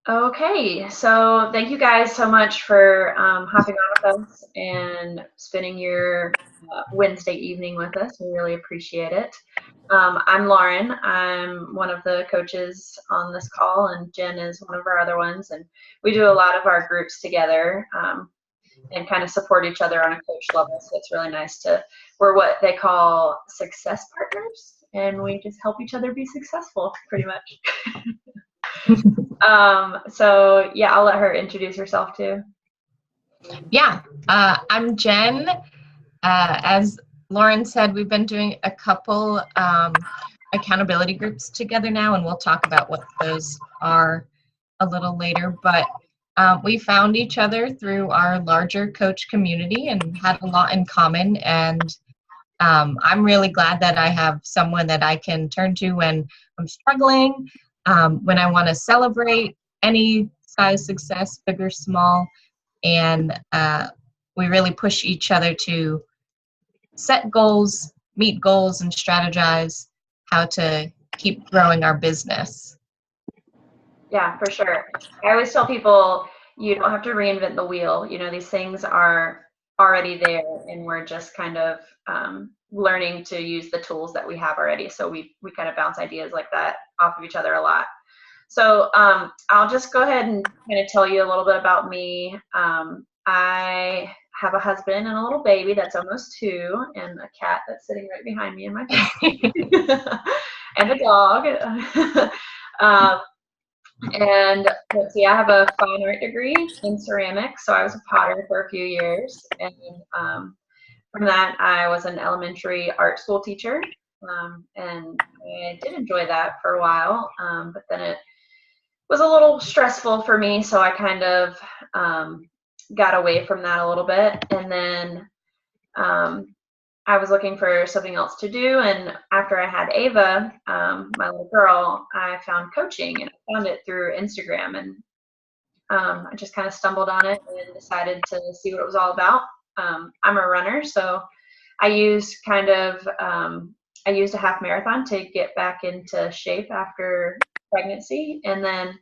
Okay, so thank you guys so much for hopping on with us and spending your Wednesday evening with us. We really appreciate it. I'm Lauren. I'm one of the coaches on this call, and Jen is one of our other ones. And we do a lot of our groups together and kind of support each other on a coach level. So it's really nice we're what they call success partners, and we just help each other be successful pretty much. So yeah, I'll let her introduce herself too. Yeah, I'm Jen. As Lauren said, we've been doing a couple accountability groups together now, and we'll talk about what those are a little later. But we found each other through our larger coach community and had a lot in common. And I'm really glad that I have someone that I can turn to when I'm struggling, when I want to celebrate any size success, big or small. And we really push each other to set goals, meet goals, and strategize how to keep growing our business. Yeah, for sure. I always tell people you don't have to reinvent the wheel. You know, these things are already there, and we're just kind of learning to use the tools that we have already. So we kind of bounce ideas like that off of each other a lot. So I'll just go ahead and kind of tell you a little bit about me. I have a husband and a little baby that's almost 2, and a cat that's sitting right behind me in my face, and a dog. And let's see, I have a fine art degree in ceramics, so I was a potter for a few years. And from that, I was an elementary art school teacher, and I did enjoy that for a while, but then it was a little stressful for me, so I kind of got away from that a little bit. And then I was looking for something else to do, and after I had Ava, my little girl, I found coaching, and I found it through Instagram, and I just kind of stumbled on it and decided to see what it was all about. I'm a runner, so I used I used a half marathon to get back into shape after pregnancy, and then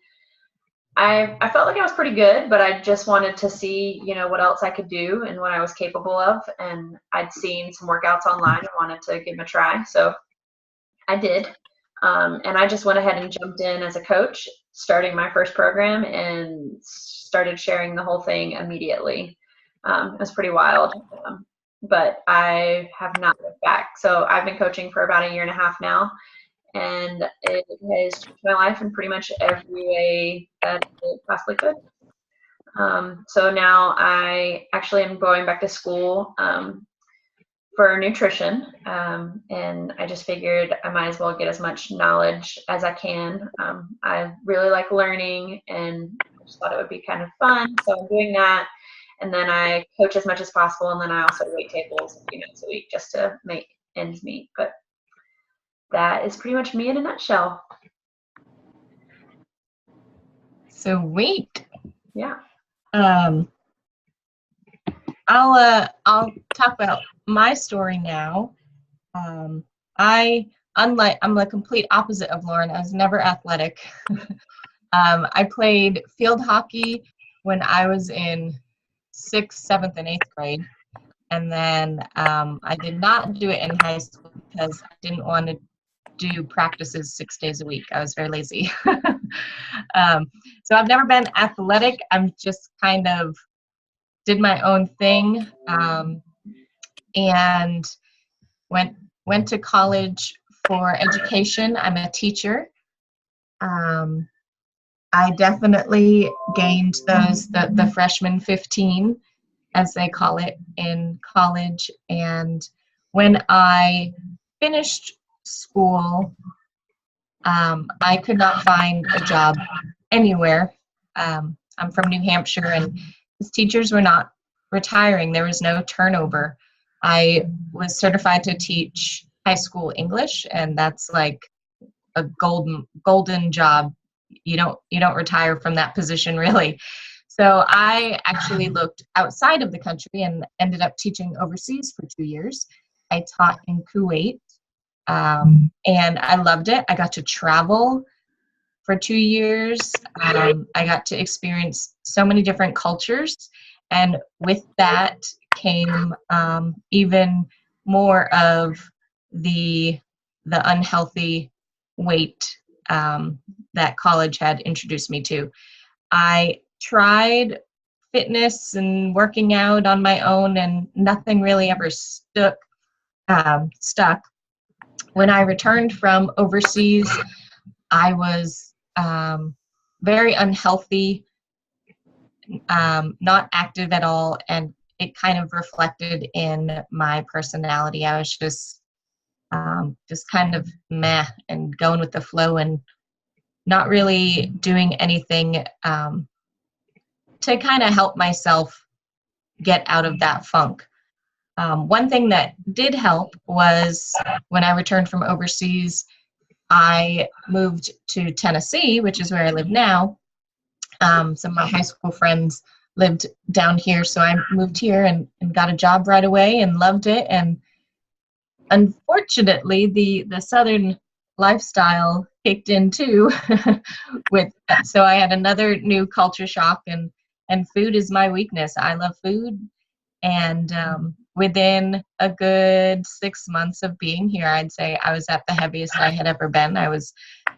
I felt like I was pretty good, but I just wanted to see, what else I could do and what I was capable of. And I'd seen some workouts online and wanted to give them a try. So I did. And I just went ahead and jumped in as a coach, starting my first program, and started sharing the whole thing immediately. It was pretty wild. But I have not looked back. So I've been coaching for about a year and a half now, and it has changed my life in pretty much every way that it possibly could. So now I actually am going back to school for nutrition, and I just figured I might as well get as much knowledge as I can. I really like learning, and I just thought it would be kind of fun, so I'm doing that. And then I coach as much as possible, and then I also wait tables a few nights a week just to make ends meet. But that is pretty much me in a nutshell. Sweet. Yeah. I'll talk about my story now. I'm the complete opposite of Lauren. I was never athletic. I played field hockey when I was in 6th, 7th, and 8th grade. And then I did not do it in high school because I didn't want to do practices 6 days a week. I was very lazy. So I've never been athletic. I'm just kind of did my own thing, and went to college for education. I'm a teacher. I definitely gained the freshman 15, as they call it in college. And when I finished school, I could not find a job anywhere. I'm from New Hampshire, and teachers were not retiring. There was no turnover. I was certified to teach high school English, and that's like a golden job. You don't retire from that position, really. So I actually looked outside of the country and ended up teaching overseas for 2 years. I taught in Kuwait, and I loved it. I got to travel. for 2 years. I got to experience so many different cultures, and with that came even more of the unhealthy weight that college had introduced me to. I tried fitness and working out on my own, and nothing really ever stuck. When I returned from overseas, I was very unhealthy, not active at all, and it kind of reflected in my personality. I was just kind of meh and going with the flow and not really doing anything to kind of help myself get out of that funk. One thing that did help was when I returned from overseas, I moved to Tennessee, which is where I live now. Some of my high school friends lived down here, so I moved here and got a job right away and loved it. And unfortunately, the Southern lifestyle kicked in too. So I had another new culture shock, and food is my weakness. I love food, and within a good 6 months of being here, I'd say I was at the heaviest I had ever been. I was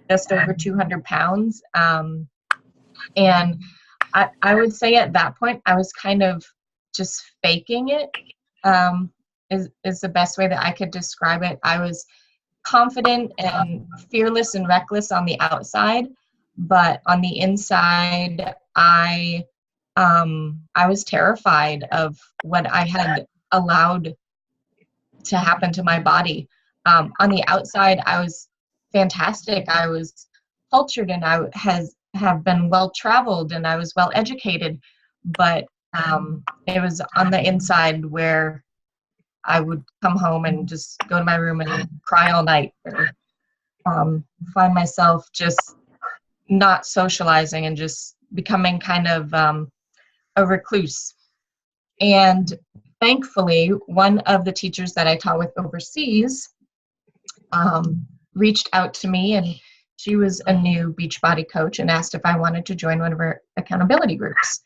just over 200 pounds. And I would say at that point, I was kind of just faking it, is the best way that I could describe it. I was confident and fearless and reckless on the outside, but on the inside, I was terrified of what I had allowed to happen to my body. On the outside, I was fantastic. I was cultured, and I have been well traveled, and I was well educated. But it was on the inside where I would come home and just go to my room and cry all night, or find myself just not socializing and just becoming kind of a recluse. And thankfully, one of the teachers that I taught with overseas reached out to me, and she was a new Beachbody coach and asked if I wanted to join one of her accountability groups.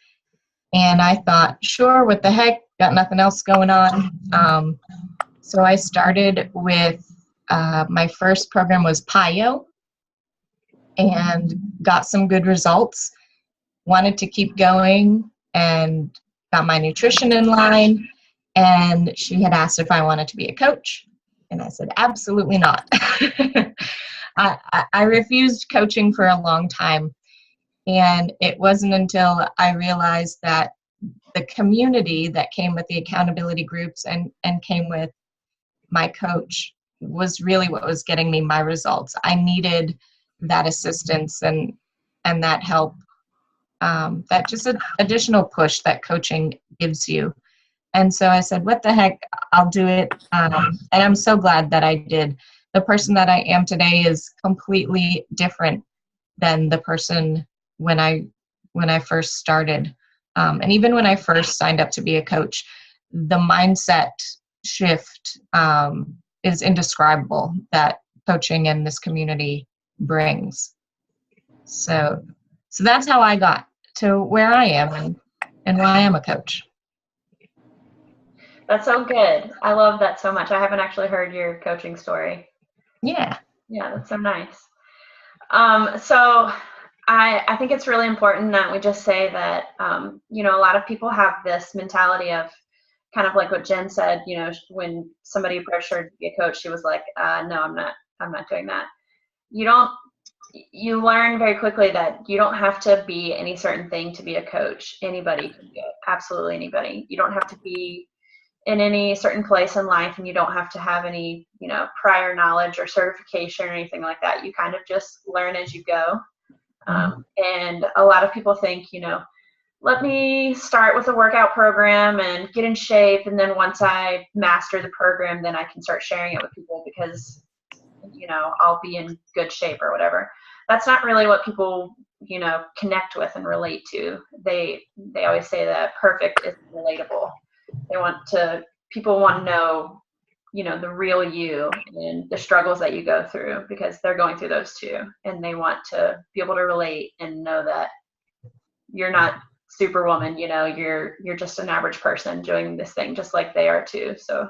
And I thought, sure, what the heck, got nothing else going on. So I started with, my first program was PIO, and got some good results. Wanted to keep going and got my nutrition in line. And she had asked if I wanted to be a coach. And I said, absolutely not. I refused coaching for a long time. And it wasn't until I realized that the community that came with the accountability groups and came with my coach was really what was getting me my results. I needed that assistance and that help, that just an additional push that coaching gives you. And so I said, what the heck, I'll do it. And I'm so glad that I did. The person that I am today is completely different than the person when I first started. And even when I first signed up to be a coach, the mindset shift is indescribable that coaching in this community brings. So that's how I got to where I am and why I am a coach. That's so good. I love that so much. I haven't actually heard your coaching story. Yeah. Yeah, that's so nice. So I think it's really important that we just say that, a lot of people have this mentality of kind of like what Jen said, when somebody approached her to be a coach, she was like, no, I'm not doing that. You learn very quickly that you don't have to be any certain thing to be a coach. Anybody can do it. Absolutely anybody. You don't have to be in any certain place in life, and you don't have to have any, prior knowledge or certification or anything like that. You kind of just learn as you go. And a lot of people think, let me start with a workout program and get in shape, and then once I master the program, then I can start sharing it with people because, I'll be in good shape or whatever. That's not really what people, connect with and relate to. They always say that perfect is relatable. People want to know the real you and the struggles that you go through, because they're going through those too. And they want to be able to relate and know that you're not superwoman, you're just an average person doing this thing just like they are too. So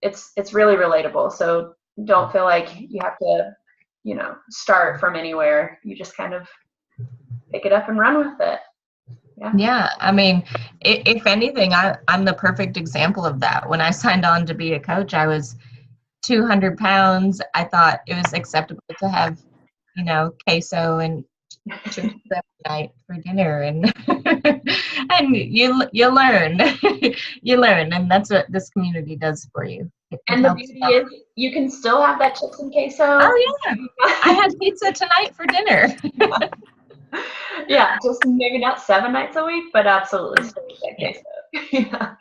it's really relatable. So don't feel like you have to, start from anywhere. You just kind of pick it up and run with it. Yeah, I mean, if anything, I'm the perfect example of that. When I signed on to be a coach, I was 200 pounds. I thought it was acceptable to have, queso and chips every night for dinner, and and you learn, you learn, and that's what this community does for you. It And the helps beauty out. is you can still have that chips and queso. Oh yeah, I had pizza tonight for dinner. Yeah, just maybe not 7 nights a week, but absolutely still that queso. Yeah.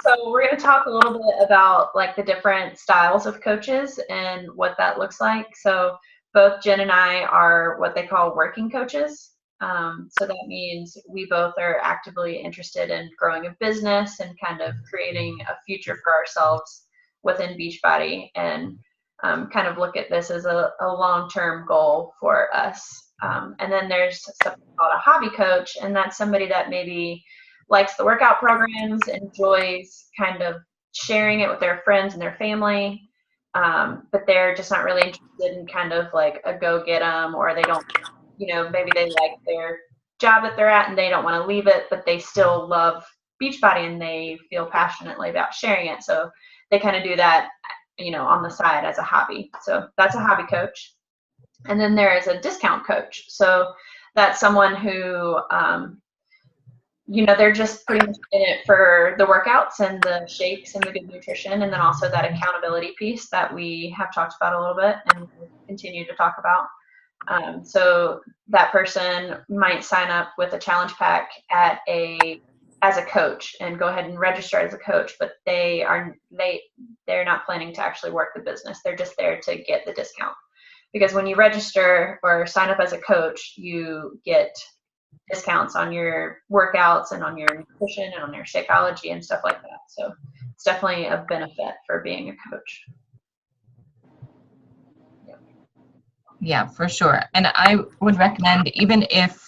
So we're going to talk a little bit about like the different styles of coaches and what that looks like. So both Jen and I are what they call working coaches. So that means we both are actively interested in growing a business and kind of creating a future for ourselves within Beachbody, and kind of look at this as a long-term goal for us. And then there's something called a hobby coach, and that's somebody that maybe likes the workout programs, enjoys kind of sharing it with their friends and their family, but they're just not really interested in kind of like a go get 'em, or they don't, maybe they like their job that they're at and they don't want to leave it, but they still love Beachbody and they feel passionately about sharing it. So they kind of do that, on the side as a hobby. So that's a hobby coach. And then there is a discount coach. So that's someone who, they're just pretty much in it for the workouts and the shakes and the good nutrition, and then also that accountability piece that we have talked about a little bit and continue to talk about. So that person might sign up with a challenge pack as a coach and go ahead and register as a coach, but they're not planning to actually work the business. They're just there to get the discount. Because when you register or sign up as a coach, you get discounts on your workouts and on your nutrition and on your Shakeology and stuff like that. So it's definitely a benefit for being a coach. Yeah, for sure. And I would recommend, even if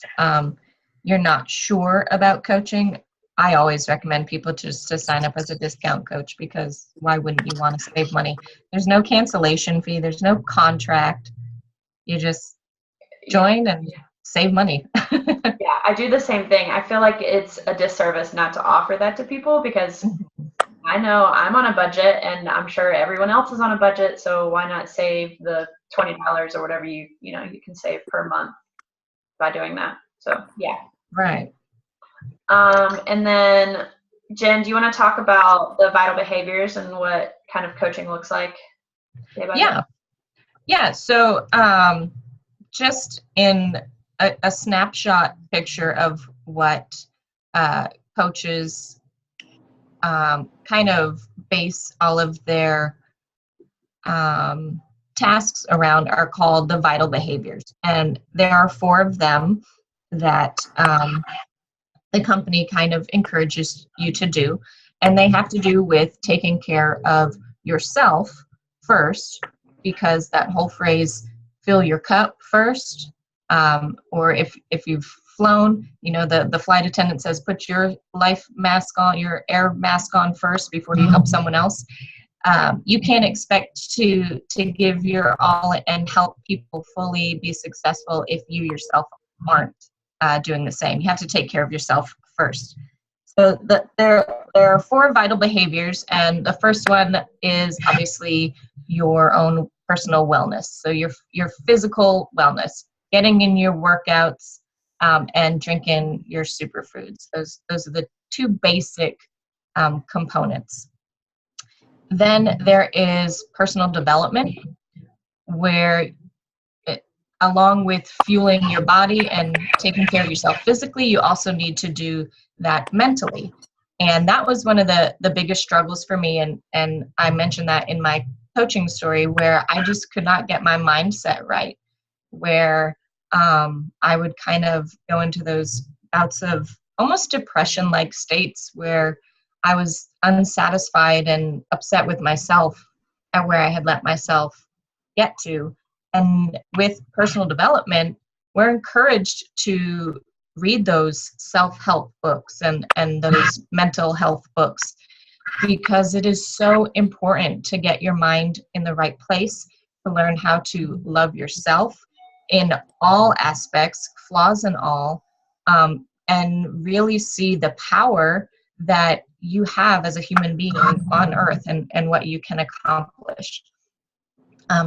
you're not sure about coaching, I always recommend people just to sign up as a discount coach, because why wouldn't you want to save money? There's no cancellation fee. There's no contract. You just join and save money. Yeah, I do the same thing. I feel like it's a disservice not to offer that to people, because I know I'm on a budget and I'm sure everyone else is on a budget. So why not save the $20 or whatever you can save per month by doing that? So yeah. Right. And then Jen, do you want to talk about the vital behaviors and what kind of coaching looks like? Yeah. Yeah. So just in a snapshot picture of what coaches kind of base all of their tasks around are called the vital behaviors. And there are 4 of them that the company kind of encourages you to do. And they have to do with taking care of yourself first, because that whole phrase, fill your cup first, or if you've flown, the flight attendant says, put your life mask on, your air mask on first before you help someone else. You can't expect to give your all and help people fully be successful if you yourself aren't doing the same. You have to take care of yourself first. So there are 4 vital behaviors, and the first one is obviously your own personal wellness. So your physical wellness, getting in your workouts, and drinking your superfoods. Those are the 2 basic components. Then there is personal development, where along with fueling your body and taking care of yourself physically, you also need to do that mentally. And that was one of the biggest struggles for me. And I mentioned that in my coaching story, where I just could not get my mindset right, where I would kind of go into those bouts of almost depression-like states where I was unsatisfied and upset with myself at where I had let myself get to. And with personal development, we're encouraged to read those self-help books and those mental health books, because it is so important to get your mind in the right place, to learn how to love yourself in all aspects, flaws and all, and really see the power that you have as a human being on earth, and what you can accomplish.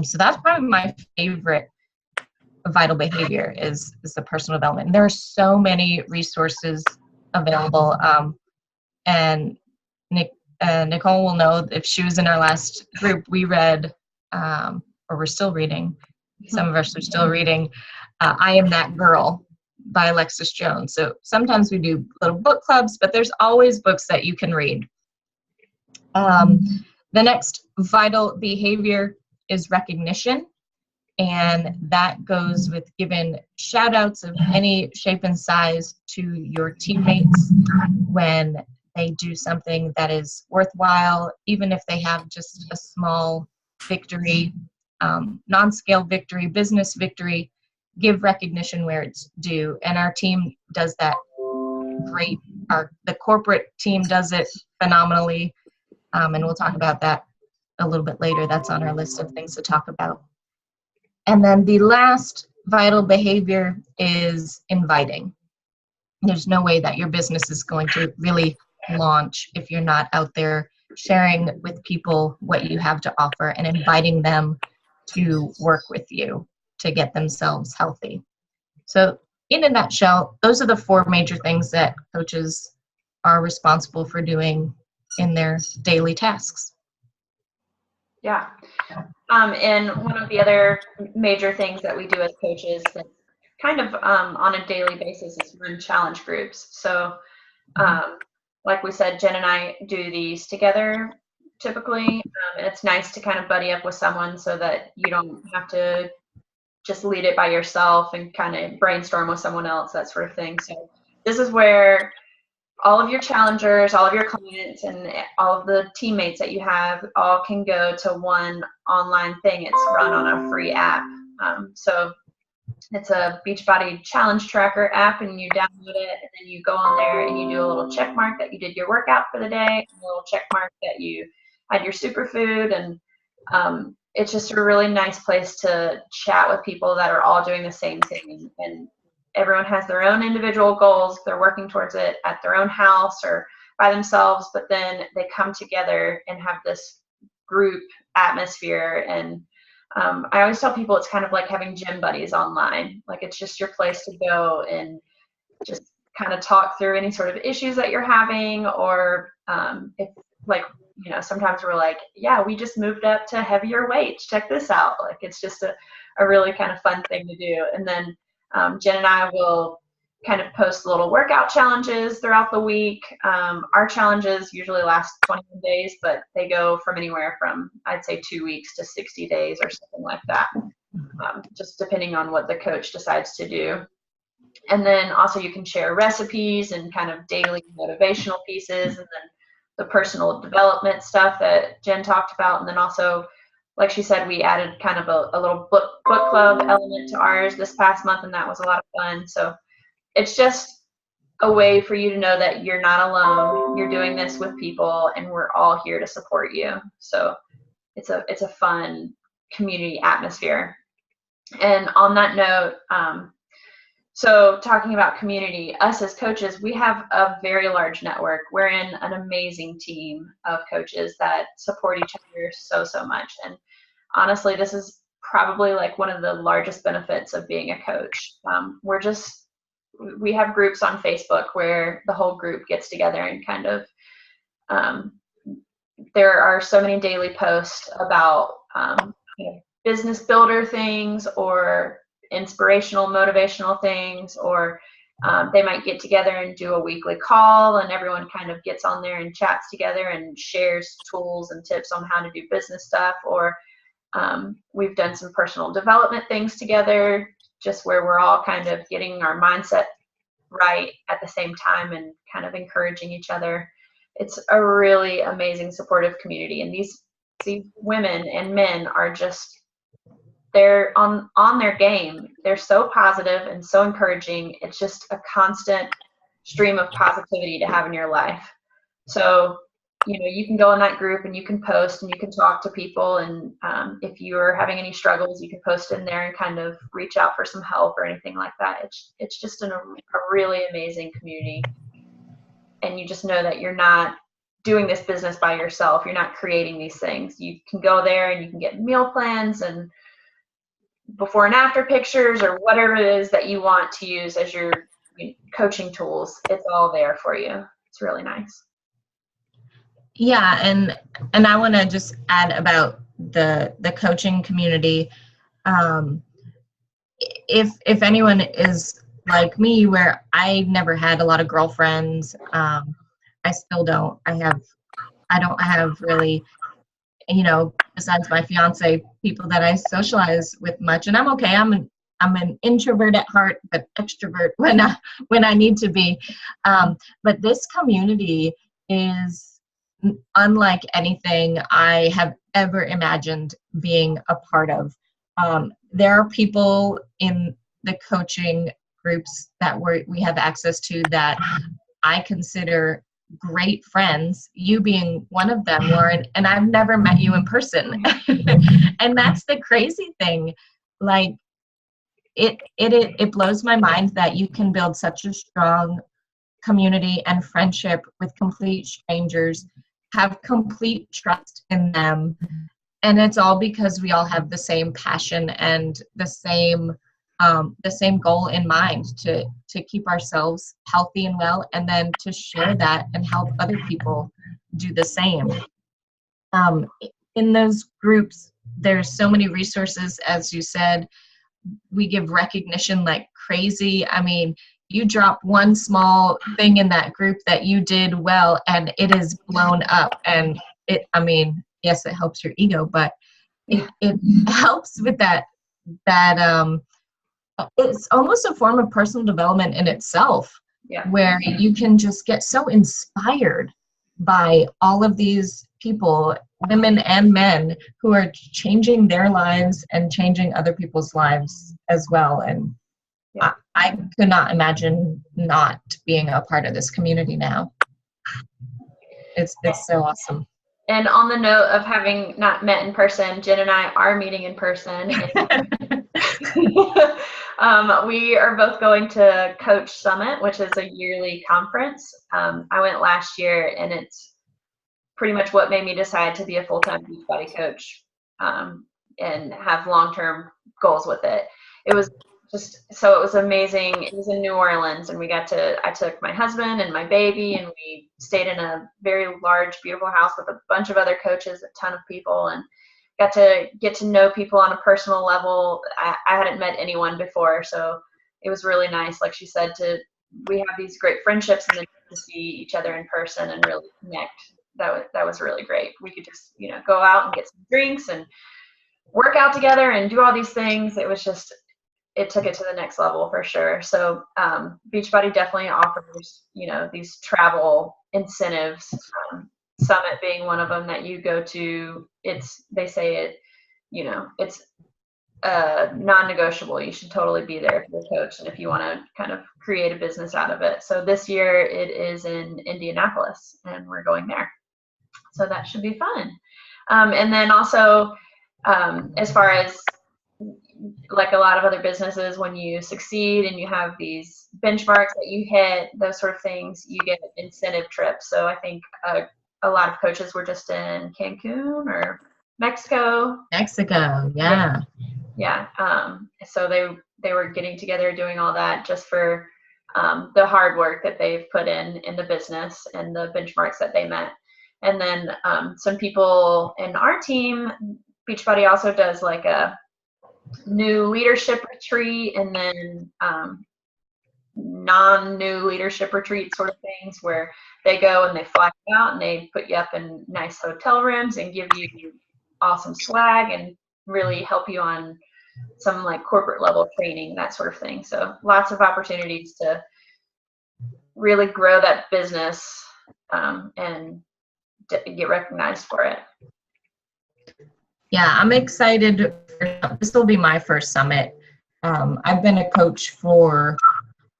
So that's probably my favorite vital behavior is the personal development. And there are so many resources available. And Nicole will know, if she was in our last group, we read, or we're still reading, some of us are still reading, I Am That Girl by Alexis Jones. So sometimes we do little book clubs, but there's always books that you can read. The next vital behavior is recognition. And that goes with giving shout outs of any shape and size to your teammates when they do something that is worthwhile, even if they have just a small victory, non-scale victory, business victory. Give recognition where it's due. And our team does that great. The corporate team does it phenomenally. And we'll talk about that a little bit later. That's on our list of things to talk about. And then the last vital behavior is inviting. There's no way that your business is going to really launch if you're not out there sharing with people what you have to offer and inviting them to work with you to get themselves healthy. So in a nutshell, those are the 4 major things that coaches are responsible for doing in their daily tasks. Yeah. And one of the other major things that we do as coaches that kind of on a daily basis is run challenge groups. So like we said, Jen and I do these together typically. And it's nice to kind of buddy up with someone so that you don't have to just lead it by yourself and kind of brainstorm with someone else, that sort of thing. So this is where all of your challengers, all of your clients, and all of the teammates that you have all can go to one online thing. It's run on a free app. So it's a Beachbody challenge tracker app, and you download it, and then you go on there and you do a little check mark that you did your workout for the day, and a little check mark that you had your superfood. And it's just a really nice place to chat with people that are all doing the same thing. And everyone has their own individual goals. They're working towards it at their own house or by themselves, but then they come together and have this group atmosphere. And I always tell people it's kind of like having gym buddies online. Like, it's just your place to go and just kind of talk through any sort of issues that you're having, or if, like, you know, sometimes we're like, yeah, we just moved up to heavier weights. Check this out. Like, it's just a really kind of fun thing to do. And then Jen and I will kind of post little workout challenges throughout the week. Our challenges usually last 21 days, but they go from anywhere from, I'd say, 2 weeks to 60 days or something like that, just depending on what the coach decides to do. And then also you can share recipes and kind of daily motivational pieces, and then the personal development stuff that Jen talked about. And then also, like she said, we added kind of a little book club element to ours this past month, and that was a lot of fun. So it's just a way for you to know that you're not alone. You're doing this with people, and we're all here to support you. So it's a fun community atmosphere. And on that note, so talking about community, us as coaches, we have a very large network. We're in an amazing team of coaches that support each other so much. And honestly, this is probably like one of the largest benefits of being a coach. We have groups on Facebook where the whole group gets together and kind of, there are so many daily posts about business builder things, or inspirational, motivational things, or they might get together and do a weekly call, and everyone kind of gets on there and chats together and shares tools and tips on how to do business stuff. Or we've done some personal development things together, just where we're all kind of getting our mindset right at the same time and kind of encouraging each other. it's a really amazing supportive community. And these women and men are just, they're on their game. They're so positive and so encouraging. It's just a constant stream of positivity to have in your life. So, you can go in that group and you can post and you can talk to people. And if you're having any struggles, you can post in there and kind of reach out for some help or anything like that. It's just a really amazing community. And you just know that you're not doing this business by yourself. You're not creating these things. You can go there and you can get meal plans and before and after pictures or whatever it is that you want to use as your coaching tools. It's all there for you. It's really nice. Yeah, and I want to just add about the coaching community. If anyone is like me, where I never had a lot of girlfriends, I still don't. I don't have really, besides my fiance, people that I socialize with much, and I'm okay. I'm an introvert at heart, but extrovert when I need to be. But this community is unlike anything I have ever imagined being a part of. There are people in the coaching groups that we have access to that I consider great friends, you being one of them, Lauren, and I've never met you in person. And that's the crazy thing. Like, it blows my mind that you can build such a strong community and friendship with complete strangers, have complete trust in them, and it's all because we all have the same passion and the same goal in mind to keep ourselves healthy and well, and then to share that and help other people do the same. In those groups, there's so many resources, as you said. We give recognition like crazy. I mean, you drop one small thing in that group that you did well, and it is blown up. And yes, it helps your ego, but it helps with that it's almost a form of personal development in itself. Yeah. Where you can just get so inspired by all of these people, women and men, who are changing their lives and changing other people's lives as well. And yeah. I could not imagine not being a part of this community now. It's so awesome. And on the note of having not met in person, Jen and I are meeting in person. We are both going to Coach Summit, which is a yearly conference. I went last year, and it's pretty much what made me decide to be a full-time Beachbody coach and have long-term goals with it. It was amazing. It was in New Orleans, and I took my husband and my baby, and we stayed in a very large, beautiful house with a bunch of other coaches, a ton of people, and got to get to know people on a personal level. I hadn't met anyone before, so it was really nice. Like she said, we have these great friendships, and then to see each other in person and really connect. That was really great. We could just go out and get some drinks and work out together and do all these things. It took it to the next level for sure. So Beachbody definitely offers these travel incentives. Summit being one of them that you go to. They say it's non-negotiable. You should totally be there if you're a coach and if you want to kind of create a business out of it. So this year it is in Indianapolis, and we're going there. So that should be fun. And then also, as far as like a lot of other businesses, when you succeed and you have these benchmarks that you hit, those sort of things, you get incentive trips. So I think a lot of coaches were just in Cancun or Mexico. Yeah. So they were getting together, doing all that just for the hard work that they've put in the business and the benchmarks that they met. And then some people in our team, Beachbody also does like a new leadership retreat, and then non-new leadership retreat sort of things where they go and they fly out and they put you up in nice hotel rooms and give you awesome swag and really help you on some like corporate level training, that sort of thing. So lots of opportunities to really grow that business and get recognized for it. Yeah, I'm excited. This will be my first summit. I've been a coach for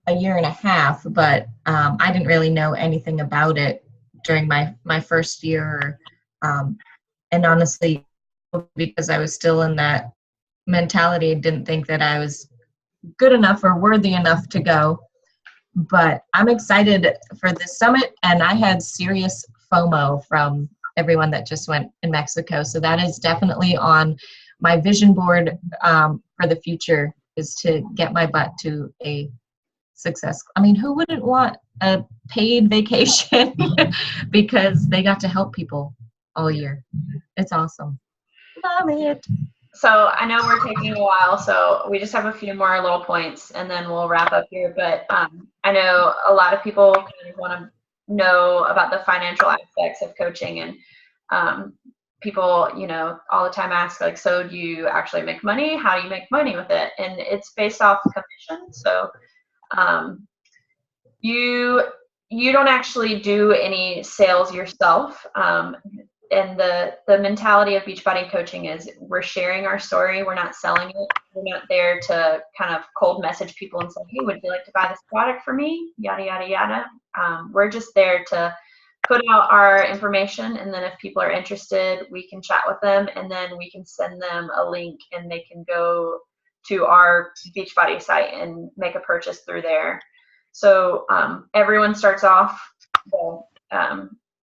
a year and a half, but I didn't really know anything about it during my first year. And honestly, because I was still in that mentality, didn't think that I was good enough or worthy enough to go. But I'm excited for this summit, and I had serious FOMO from everyone that just went in Mexico. So that is definitely on my vision board for the future, is to get my butt to a success. I mean, who wouldn't want a paid vacation because they got to help people all year? It's awesome. Love it. So I know we're taking a while, so we just have a few more little points and then we'll wrap up here. But I know a lot of people kind of want to know about the financial aspects of coaching, and people, all the time ask, like, so do you actually make money? How do you make money with it? And it's based off commission. So you don't actually do any sales yourself. And the mentality of Beachbody coaching is we're sharing our story. We're not selling it. We're not there to kind of cold message people and say, hey, would you like to buy this product for me? Yada, yada, yada. We're just there to put out our information. And then if people are interested, we can chat with them, and then we can send them a link and they can go to our Beachbody site and make a purchase through there. So everyone starts off,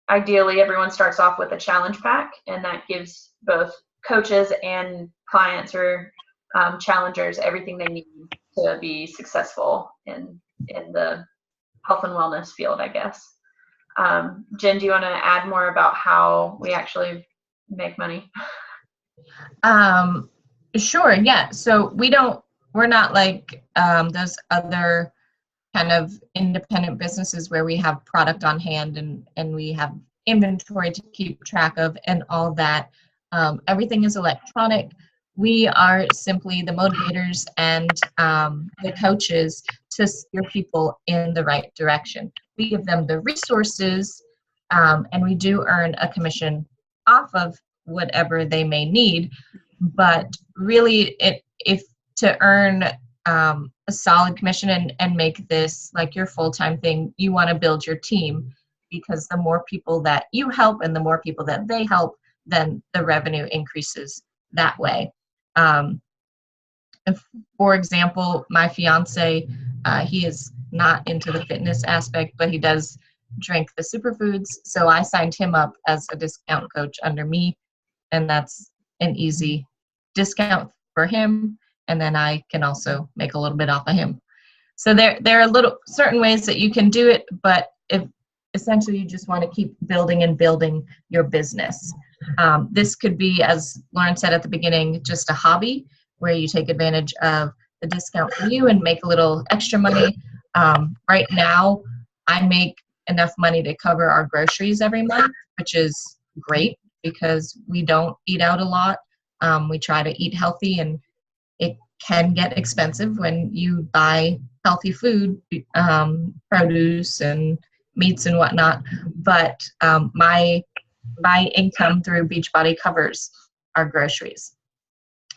ideally, everyone starts off with a challenge pack, and that gives both coaches and clients or challengers everything they need to be successful in the health and wellness field, I guess. Jen, do you want to add more about how we actually make money? Sure, yeah. So we're not like those other kind of independent businesses where we have product on hand and we have inventory to keep track of and all that. Everything is electronic. We are simply the motivators and the coaches to steer people in the right direction. We give them the resources, and we do earn a commission off of whatever they may need. But really, if to earn a solid commission and make this like your full-time thing, you want to build your team, because the more people that you help and the more people that they help, then the revenue increases that way. For example, my fiance, he is not into the fitness aspect, but he does drink the superfoods. So I signed him up as a discount coach under me, and that's an easy discount for him. And then I can also make a little bit off of him. So there are little certain ways that you can do it, but if essentially you just want to keep building and building your business. This could be, as Lauren said at the beginning, just a hobby where you take advantage of the discount for you and make a little extra money. Right now, I make enough money to cover our groceries every month, which is great because we don't eat out a lot. We try to eat healthy, and it can get expensive when you buy healthy food, produce and meats and whatnot. But my income through Beachbody covers our groceries.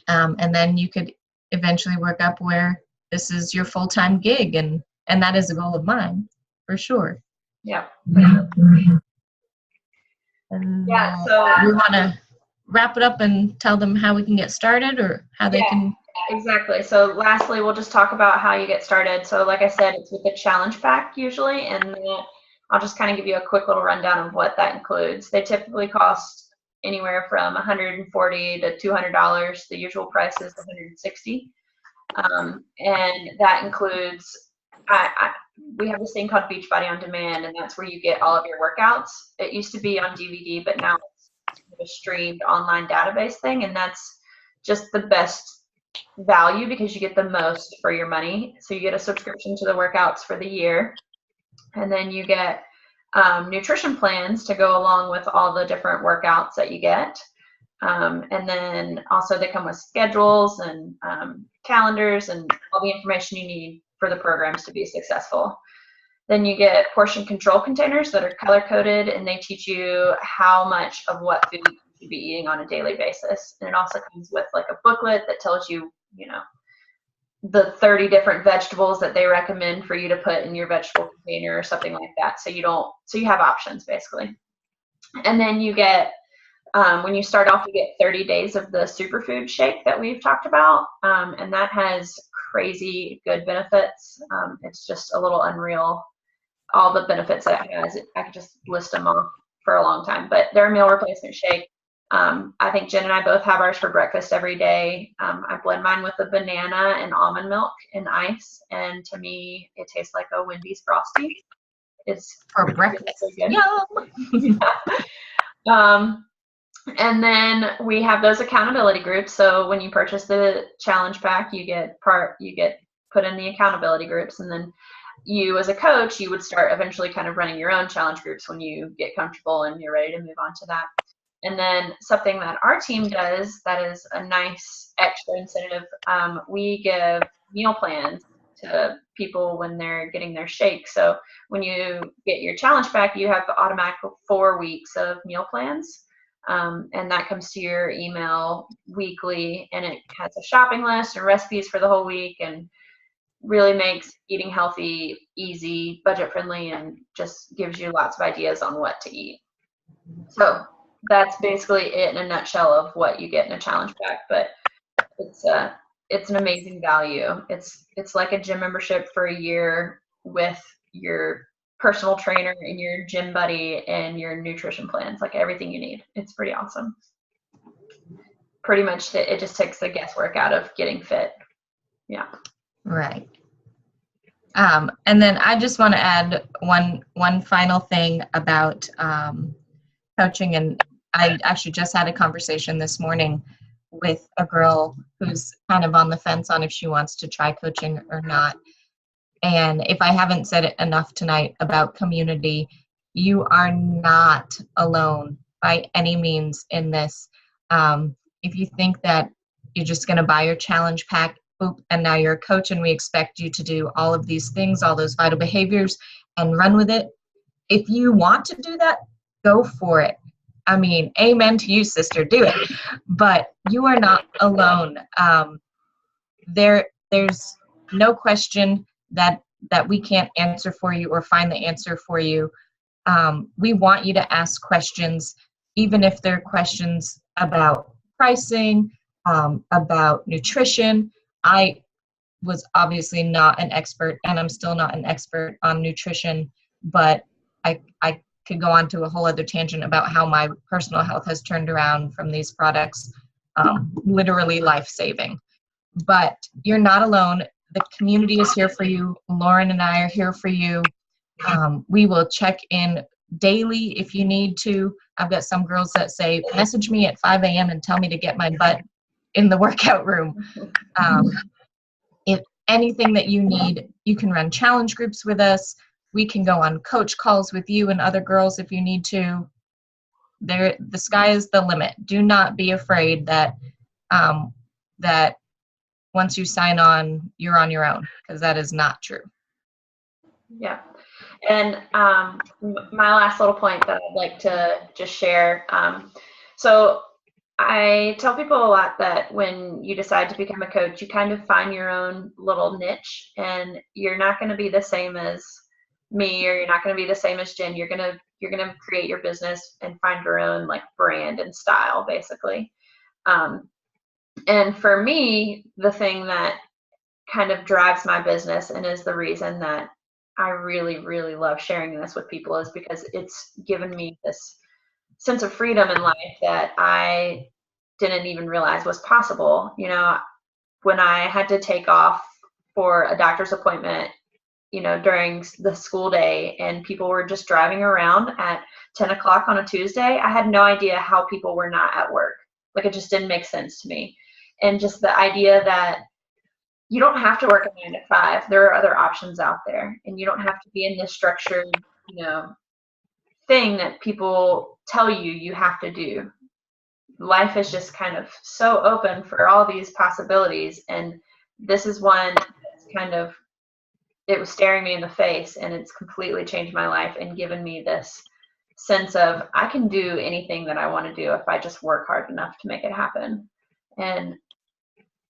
And then you could eventually work up where this is your full-time gig, and that is a goal of mine for sure. Yeah. Yeah. So we want to wrap it up and tell them how we can get started, or how they can. Exactly. So lastly, we'll just talk about how you get started. So like I said, it's with the challenge pack usually, and I'll just kind of give you a quick little rundown of what that includes. They typically cost anywhere from $140 to $200. The usual price is $160. And that includes, we have this thing called Beachbody on Demand, and that's where you get all of your workouts. It used to be on DVD, but now it's a streamed online database thing, and that's just the best value because you get the most for your money. So you get a subscription to the workouts for the year, and then you get nutrition plans to go along with all the different workouts that you get. And then also they come with schedules and calendars and all the information you need for the programs to be successful. Then you get portion control containers that are color coded, and they teach you how much of what food you should be eating on a daily basis. And it also comes with like a booklet that tells you, you know, the 30 different vegetables that they recommend for you to put in your vegetable container or something like that. So you have options basically. And then you get, when you start off, you get 30 days of the superfood shake that we've talked about. And that has crazy good benefits. It's just a little unreal, all the benefits that it has. I could just list them off for a long time, but they're a meal replacement shake. I think Jen and I both have ours for breakfast every day. I blend mine with a banana and almond milk and ice, and to me, it tastes like a Wendy's Frosty. It's For breakfast. so good. Yum! Yeah. And then we have those accountability groups. So when you purchase the challenge pack, you get put in the accountability groups, and then you as a coach, you would start eventually kind of running your own challenge groups when you get comfortable and you're ready to move on to that. And then something that our team does that is a nice extra incentive, we give meal plans to people when they're getting their shake. So when you get your challenge pack, you have automatic 4 weeks of meal plans. And that comes to your email weekly, and it has a shopping list and recipes for the whole week, and really makes eating healthy easy, budget friendly, and just gives you lots of ideas on what to eat. So that's basically it in a nutshell of what you get in a challenge pack. But it's an amazing value. It's like a gym membership for a year with your personal trainer and your gym buddy and your nutrition plans, like everything you need. It's pretty awesome. Pretty much it just takes the guesswork out of getting fit. Yeah. Right. And then I just want to add one final thing about coaching. And I actually just had a conversation this morning with a girl who's kind of on the fence on if she wants to try coaching or not. And if I haven't said it enough tonight about community, you are not alone by any means in this. If you think that you're just going to buy your challenge pack, and now you're a coach and we expect you to do all of these things, all those vital behaviors, and run with it. If you want to do that, go for it. I mean, amen to you, sister, do it. But you are not alone. There's no question that we can't answer for you or find the answer for you. We want you to ask questions, even if they're questions about pricing, about nutrition. I was obviously not an expert, and I'm still not an expert on nutrition, but I could go on to a whole other tangent about how my personal health has turned around from these products, literally life-saving. But you're not alone. The community is here for you. Lauren and I are here for you. We will check in daily if you need to. I've got some girls that say, message me at 5 a.m. and tell me to get my butt in the workout room. If anything that you need, you can run challenge groups with us. We can go on coach calls with you and other girls if you need to. The sky is the limit. Do not be afraid that that once you sign on, you're on your own, because that is not true. Yeah. And my last little point that I'd like to just share. So I tell people a lot that when you decide to become a coach, you kind of find your own little niche, and you're not going to be the same as me, or you're not going to be the same as Jen. You're going to create your business and find your own like brand and style, basically. And for me, the thing that kind of drives my business and is the reason that I really, really love sharing this with people is because it's given me this sense of freedom in life that I didn't even realize was possible. You know, when I had to take off for a doctor's appointment, you know, during the school day, and people were just driving around at 10 o'clock on a Tuesday, I had no idea how people were not at work. Like, it just didn't make sense to me. And just the idea that you don't have to work a 9 to 5. There are other options out there, and you don't have to be in this structured, you know, thing that people tell you have to do. Life is just kind of so open for all these possibilities, and this is one that's kind of it was staring me in the face, and it's completely changed my life and given me this sense of I can do anything that I want to do if I just work hard enough to make it happen. And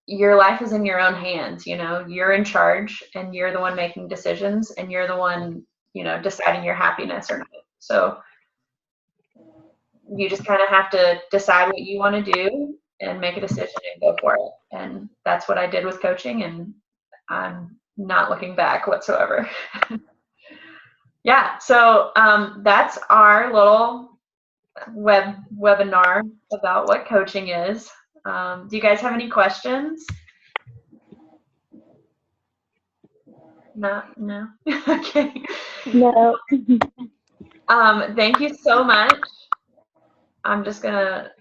your life is in your own hands, you know, you're in charge and you're the one making decisions and you're the one, you know, deciding your happiness or not. So you just kind of have to decide what you want to do and make a decision and go for it. And that's what I did with coaching, and I'm not looking back whatsoever. Yeah, so that's our little webinar about what coaching is. Do you guys have any questions? No? Okay. No. Thank you so much. I'm just gonna